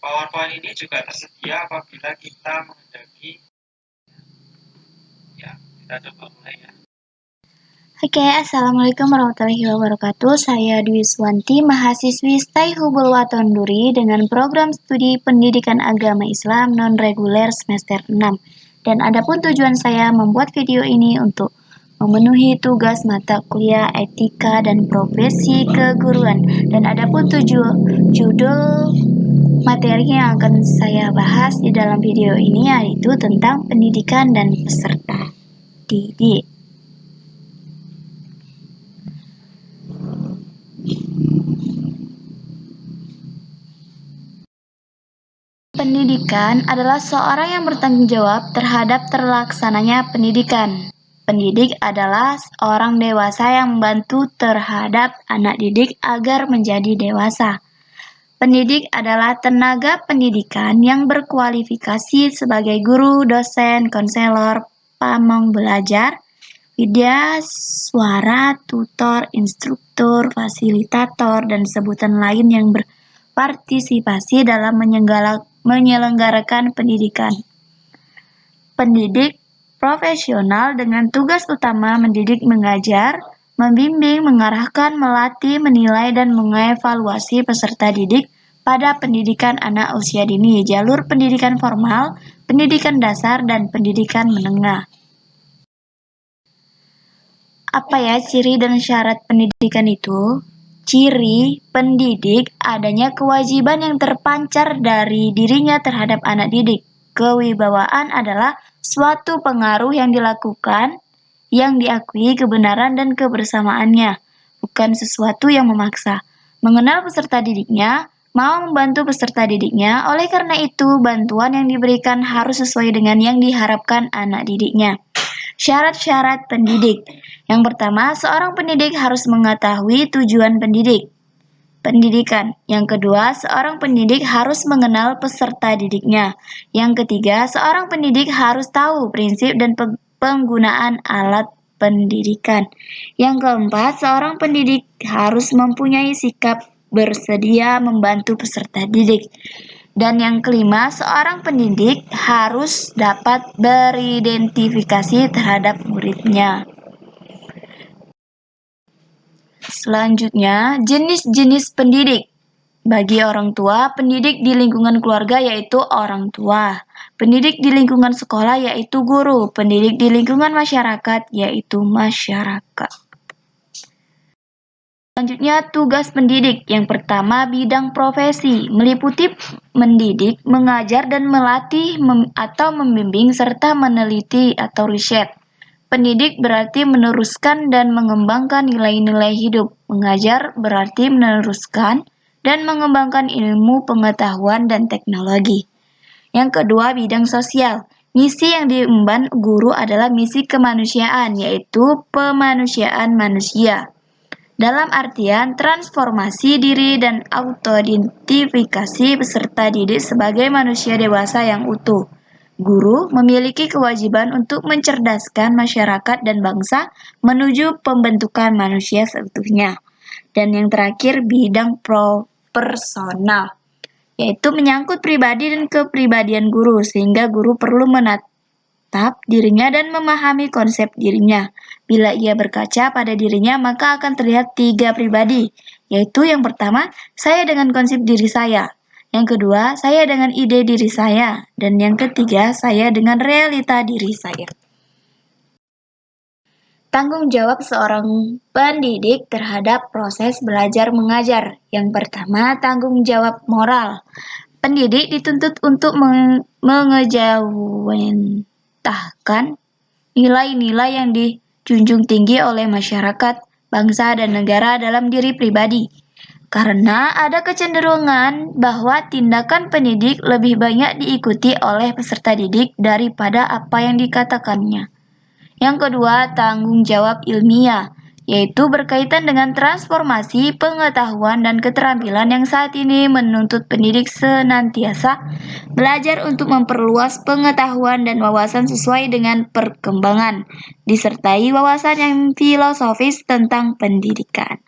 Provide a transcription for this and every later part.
PowerPoint ini juga tersedia apabila kita menghendaki. Ya, kita coba mulai ya. Oke, Assalamualaikum warahmatullahi wabarakatuh. Saya Dwi Swanti, mahasiswi STAI Hubul Waton Duri dengan program studi Pendidikan Agama Islam non-reguler semester 6. Dan adapun tujuan saya membuat video ini untuk memenuhi tugas mata kuliah etika dan profesi keguruan. Dan adapun judul materi yang akan saya bahas di dalam video ini yaitu tentang pendidikan dan peserta didik. Pendidikan adalah seorang yang bertanggung jawab terhadap terlaksananya pendidikan. Pendidik adalah orang dewasa yang membantu terhadap anak didik agar menjadi dewasa. Pendidik adalah tenaga pendidikan yang berkualifikasi sebagai guru, dosen, konselor, pamong belajar, widyaswara, tutor, instruktur, fasilitator, dan sebutan lain yang berpartisipasi dalam menyelenggarakan pendidikan. Pendidik profesional dengan tugas utama mendidik, mengajar, membimbing, mengarahkan, melatih, menilai, dan mengevaluasi peserta didik pada pendidikan anak usia dini, jalur pendidikan formal, pendidikan dasar, dan pendidikan menengah. Apa ya ciri dan syarat pendidikan itu? Ciri pendidik adanya kewajiban yang terpancar dari dirinya terhadap anak didik. Kewibawaan adalah suatu pengaruh yang dilakukan, yang diakui kebenaran dan kebersamaannya, bukan sesuatu yang memaksa. Mengenal peserta didiknya, mau membantu peserta didiknya, oleh karena itu bantuan yang diberikan harus sesuai dengan yang diharapkan anak didiknya. Syarat-syarat pendidik. Yang pertama, seorang pendidik harus mengetahui tujuan pendidikan. Yang kedua, seorang pendidik harus mengenal peserta didiknya. Yang ketiga, seorang pendidik harus tahu prinsip dan penggunaan alat pendidikan. Yang keempat, seorang pendidik harus mempunyai sikap bersedia membantu peserta didik. Dan yang kelima, seorang pendidik harus dapat beridentifikasi terhadap muridnya. Selanjutnya, jenis-jenis pendidik. Bagi orang tua, pendidik di lingkungan keluarga yaitu orang tua. Pendidik di lingkungan sekolah yaitu guru. Pendidik di lingkungan masyarakat yaitu masyarakat. Selanjutnya, tugas pendidik. Yang pertama, bidang profesi, meliputi mendidik, mengajar, dan melatih atau membimbing, serta meneliti atau riset. Pendidik berarti meneruskan dan mengembangkan nilai-nilai hidup. Mengajar berarti meneruskan dan mengembangkan ilmu, pengetahuan, dan teknologi. Yang kedua, bidang sosial. Misi yang diemban guru adalah misi kemanusiaan, yaitu pemanusiaan manusia. Dalam artian transformasi diri dan autoidentifikasi peserta didik sebagai manusia dewasa yang utuh. Guru memiliki kewajiban untuk mencerdaskan masyarakat dan bangsa menuju pembentukan manusia seutuhnya. Dan yang terakhir, bidang personal, yaitu menyangkut pribadi dan kepribadian guru, sehingga guru perlu menatap dirinya dan memahami konsep dirinya. Bila ia berkaca pada dirinya, maka akan terlihat 3 pribadi, yaitu yang pertama, saya dengan konsep diri saya. Yang kedua, saya dengan ide diri saya. Dan yang ketiga, saya dengan realita diri saya. Tanggung jawab seorang pendidik terhadap proses belajar mengajar. Yang pertama, tanggung jawab moral. Pendidik dituntut untuk mengejawantahkan nilai-nilai yang dijunjung tinggi oleh masyarakat, bangsa, dan negara dalam diri pribadi. Karena ada kecenderungan bahwa tindakan pendidik lebih banyak diikuti oleh peserta didik daripada apa yang dikatakannya. Yang kedua, tanggung jawab ilmiah, yaitu berkaitan dengan transformasi pengetahuan dan keterampilan yang saat ini menuntut pendidik senantiasa belajar untuk memperluas pengetahuan dan wawasan sesuai dengan perkembangan, disertai wawasan yang filosofis tentang pendidikan.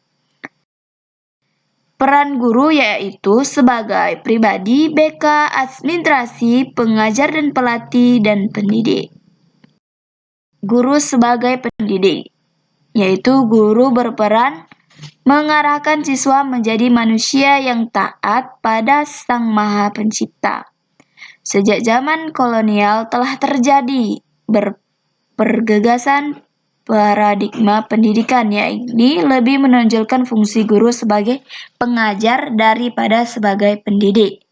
Peran guru yaitu sebagai pribadi, BK, administrasi, pengajar dan pelatih, dan pendidik. Guru sebagai pendidik, yaitu guru berperan mengarahkan siswa menjadi manusia yang taat pada Sang Maha Pencipta. Sejak zaman kolonial telah terjadi pergegasan paradigma pendidikan, yakni lebih menonjolkan fungsi guru sebagai pengajar daripada sebagai pendidik.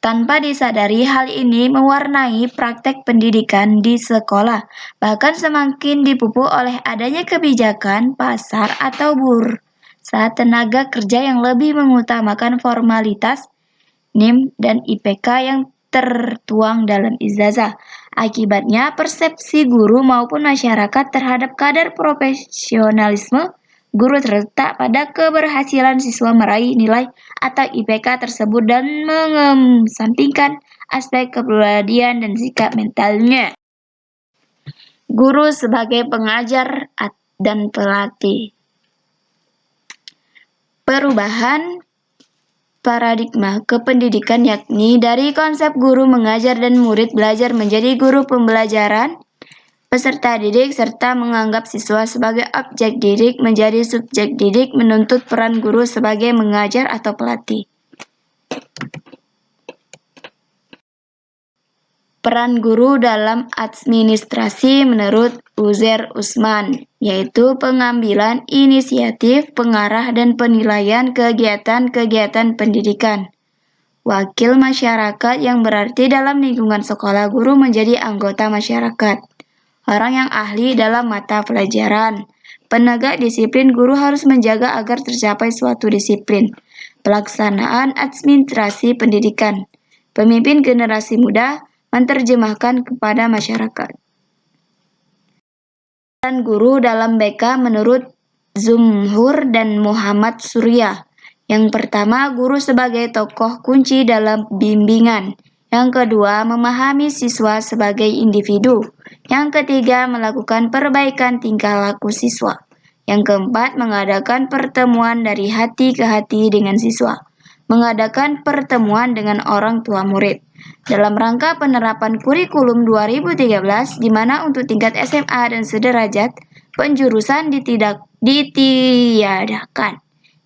Tanpa disadari, hal ini mewarnai praktek pendidikan di sekolah, bahkan semakin dipupuk oleh adanya kebijakan pasar atau bursa tenaga kerja yang lebih mengutamakan formalitas NIM dan IPK yang tertuang dalam ijazah. Akibatnya, persepsi guru maupun masyarakat terhadap kadar profesionalisme guru terletak pada keberhasilan siswa meraih nilai atau IPK tersebut dan mengesampingkan aspek kepribadian dan sikap mentalnya. Guru sebagai pengajar dan pelatih. Perubahan paradigma kependidikan, yakni dari konsep guru mengajar dan murid belajar menjadi guru pembelajaran, peserta didik, serta menganggap siswa sebagai objek didik menjadi subjek didik, menuntut peran guru sebagai mengajar atau pelatih. Peran guru dalam administrasi menurut Uzair Usman, yaitu pengambilan inisiatif, pengarah, dan penilaian kegiatan-kegiatan pendidikan. Wakil masyarakat yang berarti dalam lingkungan sekolah, guru menjadi anggota masyarakat, orang yang ahli dalam mata pelajaran. Penegak disiplin, guru harus menjaga agar tercapai suatu disiplin. Pelaksanaan administrasi pendidikan. Pemimpin generasi muda menerjemahkan kepada masyarakat. Peran guru dalam BK menurut Zumhur dan Muhammad Surya. Yang pertama, guru sebagai tokoh kunci dalam bimbingan. Yang kedua, memahami siswa sebagai individu. Yang ketiga, melakukan perbaikan tingkah laku siswa. Yang keempat, mengadakan pertemuan dari hati ke hati dengan siswa. Mengadakan pertemuan dengan orang tua murid. Dalam rangka penerapan kurikulum 2013, di mana untuk tingkat SMA dan sederajat, penjurusan ditiadakan,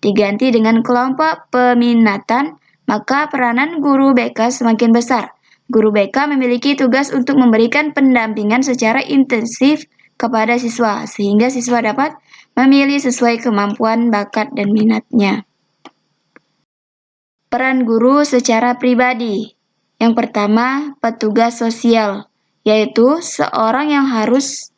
diganti dengan kelompok peminatan, maka peranan guru BK semakin besar. Guru BK memiliki tugas untuk memberikan pendampingan secara intensif kepada siswa, sehingga siswa dapat memilih sesuai kemampuan, bakat, dan minatnya. Peran guru secara pribadi. Yang pertama, petugas sosial, yaitu seorang yang harus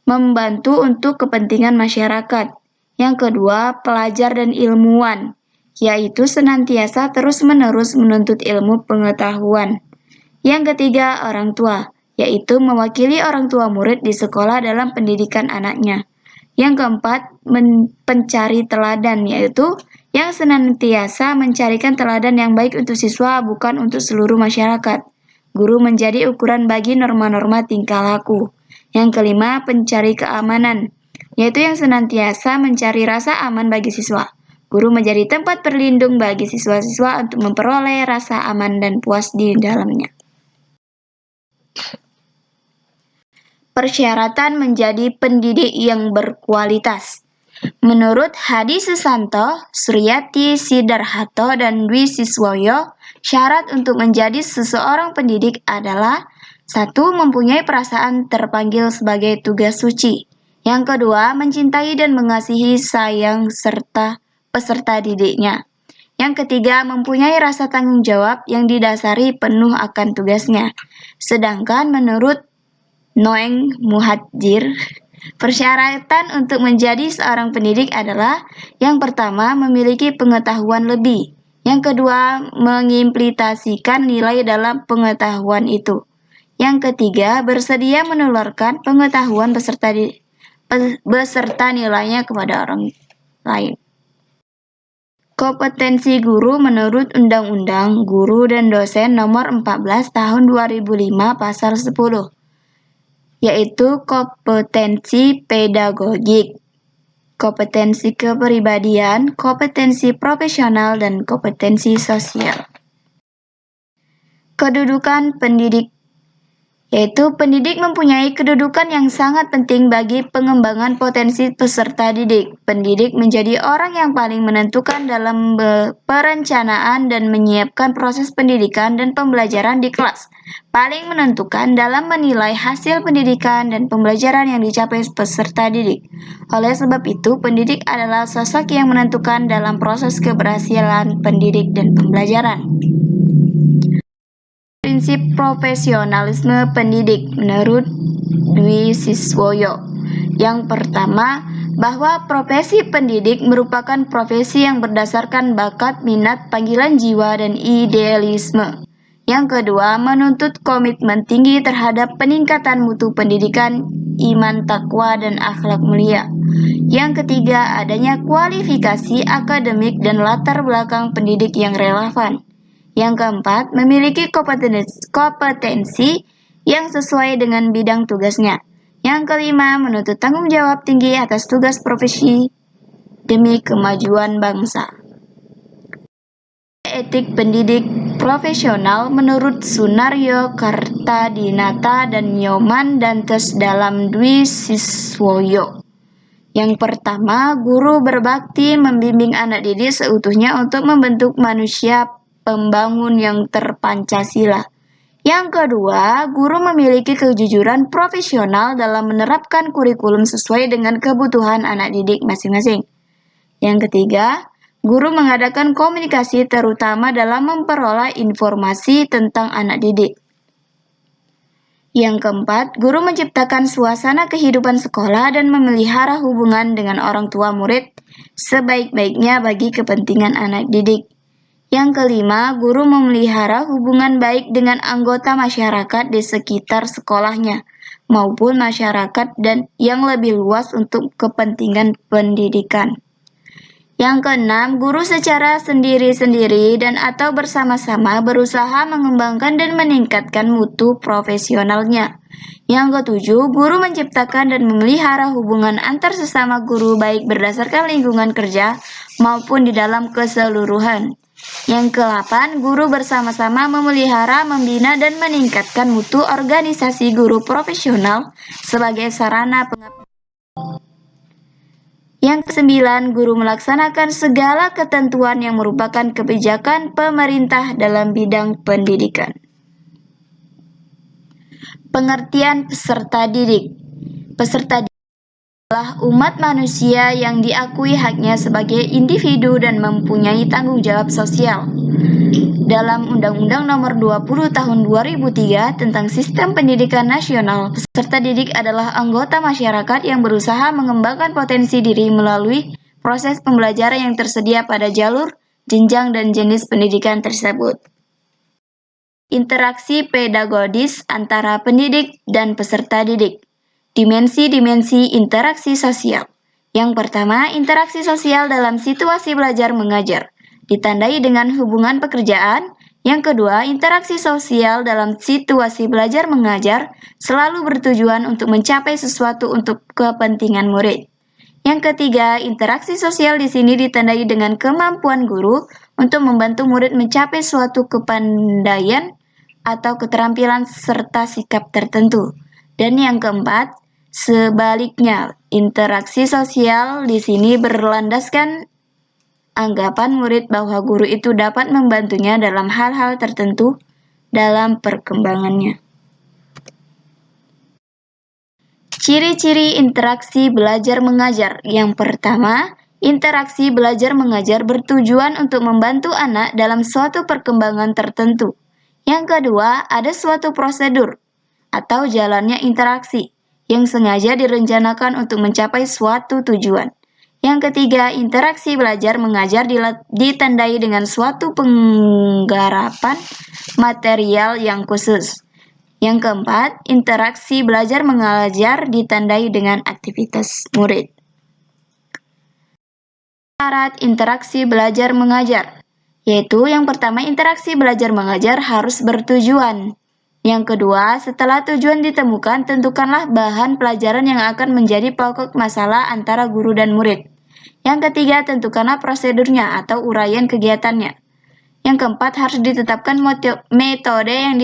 membantu untuk kepentingan masyarakat. Yang kedua, pelajar dan ilmuwan, yaitu senantiasa terus-menerus menuntut ilmu pengetahuan. Yang ketiga, orang tua, yaitu mewakili orang tua murid di sekolah dalam pendidikan anaknya. Yang keempat, pencari teladan, yaitu yang senantiasa mencarikan teladan yang baik untuk siswa, bukan untuk seluruh masyarakat. Guru menjadi ukuran bagi norma-norma tingkah laku. Yang kelima, pencari keamanan, yaitu yang senantiasa mencari rasa aman bagi siswa. Guru menjadi tempat berlindung bagi siswa-siswa untuk memperoleh rasa aman dan puas di dalamnya. Persyaratan menjadi pendidik yang berkualitas. Menurut Hadi Susanto, Suryati Sidarhato, dan Dwi Siswoyo, syarat untuk menjadi seseorang pendidik adalah 1. Mempunyai perasaan terpanggil sebagai tugas suci. Yang kedua, mencintai dan mengasihi sayang serta peserta didiknya. Yang ketiga, mempunyai rasa tanggung jawab yang didasari penuh akan tugasnya. Sedangkan menurut Noeng Muhadjir, persyaratan untuk menjadi seorang pendidik adalah yang pertama, memiliki pengetahuan lebih. Yang kedua, mengimplementasikan nilai dalam pengetahuan itu. Yang ketiga, bersedia menularkan pengetahuan beserta nilainya kepada orang lain. Kompetensi guru menurut Undang-Undang Guru dan Dosen Nomor 14 Tahun 2005 Pasal 10, yaitu kompetensi pedagogik. kompetensi kepribadian, kompetensi profesional, dan kompetensi sosial. Kedudukan pendidik, yaitu pendidik mempunyai kedudukan yang sangat penting bagi pengembangan potensi peserta didik. Pendidik menjadi orang yang paling menentukan dalam perencanaan dan menyiapkan proses pendidikan dan pembelajaran di kelas. Paling menentukan dalam menilai hasil pendidikan dan pembelajaran yang dicapai peserta didik. Oleh sebab itu, pendidik adalah sosok yang menentukan dalam proses keberhasilan pendidik dan pembelajaran. Prinsip profesionalisme pendidik menurut Dwi Siswoyo. Yang pertama, bahwa profesi pendidik merupakan profesi yang berdasarkan bakat, minat, panggilan jiwa, dan idealisme. Yang kedua, menuntut komitmen tinggi terhadap peningkatan mutu pendidikan, iman, takwa, dan akhlak mulia. Yang ketiga, adanya kualifikasi akademik dan latar belakang pendidik yang relevan. Yang keempat, memiliki kompetensi yang sesuai dengan bidang tugasnya. Yang kelima, menuntut tanggung jawab tinggi atas tugas profesi demi kemajuan bangsa. Etik pendidik profesional menurut Sunaryo Kartadinata dan Nyoman Dantes dalam Dwi Siswoyo. Yang pertama, guru berbakti membimbing anak didik seutuhnya untuk membentuk manusia pembangun yang terpancasila. Yang kedua, guru memiliki kejujuran profesional dalam menerapkan kurikulum sesuai dengan kebutuhan anak didik masing-masing. Yang ketiga, guru mengadakan komunikasi terutama dalam memperoleh informasi tentang anak didik. Yang keempat, guru menciptakan suasana kehidupan sekolah dan memelihara hubungan dengan orang tua murid sebaik-baiknya bagi kepentingan anak didik. Yang kelima, guru memelihara hubungan baik dengan anggota masyarakat di sekitar sekolahnya maupun masyarakat dan yang lebih luas untuk kepentingan pendidikan. Yang keenam, guru secara sendiri-sendiri dan atau bersama-sama berusaha mengembangkan dan meningkatkan mutu profesionalnya. Yang ketujuh, guru menciptakan dan memelihara hubungan antar sesama guru baik berdasarkan lingkungan kerja maupun di dalam keseluruhan. Yang ke-8, guru bersama-sama memelihara, membina, dan meningkatkan mutu organisasi guru profesional sebagai sarana pengabdian. Yang ke-9, guru melaksanakan segala ketentuan yang merupakan kebijakan pemerintah dalam bidang pendidikan. Pengertian peserta didik. Peserta didik adalah umat manusia yang diakui haknya sebagai individu dan mempunyai tanggung jawab sosial. Dalam Undang-Undang Nomor 20 Tahun 2003 tentang Sistem Pendidikan Nasional, peserta didik adalah anggota masyarakat yang berusaha mengembangkan potensi diri melalui proses pembelajaran yang tersedia pada jalur, jenjang, dan jenis pendidikan tersebut. Interaksi pedagogis antara pendidik dan peserta didik. Dimensi-dimensi interaksi sosial. Yang pertama, interaksi sosial dalam situasi belajar mengajar, ditandai dengan hubungan pekerjaan. Yang kedua, interaksi sosial dalam situasi belajar mengajar selalu bertujuan untuk mencapai sesuatu untuk kepentingan murid. Yang ketiga, interaksi sosial di sini ditandai dengan kemampuan guru untuk membantu murid mencapai suatu kepandaian atau keterampilan serta sikap tertentu. Dan yang keempat, sebaliknya, interaksi sosial di sini berlandaskan anggapan murid bahwa guru itu dapat membantunya dalam hal-hal tertentu dalam perkembangannya. Ciri-ciri interaksi belajar mengajar. Yang pertama, interaksi belajar mengajar bertujuan untuk membantu anak dalam suatu perkembangan tertentu. Yang kedua, ada suatu prosedur atau jalannya interaksi yang sengaja direncanakan untuk mencapai suatu tujuan. Yang ketiga, interaksi belajar mengajar ditandai dengan suatu penggarapan material yang khusus. Yang keempat, interaksi belajar mengajar ditandai dengan aktivitas murid. Syarat interaksi belajar mengajar, yaitu yang pertama, interaksi belajar mengajar harus bertujuan. Yang kedua, setelah tujuan ditemukan, tentukanlah bahan pelajaran yang akan menjadi pokok masalah antara guru dan murid. Yang ketiga, tentukanlah prosedurnya atau uraian kegiatannya. Yang keempat, harus ditetapkan metode yang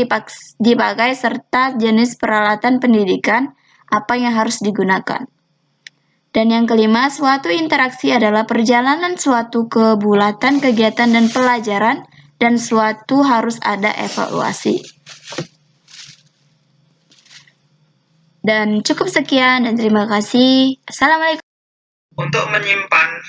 dipakai serta jenis peralatan pendidikan apa yang harus digunakan. Dan yang kelima, suatu interaksi adalah perjalanan suatu kebulatan kegiatan dan pelajaran, dan suatu harus ada evaluasi. Dan cukup sekian dan terima kasih. Assalamualaikum. Untuk menyimpan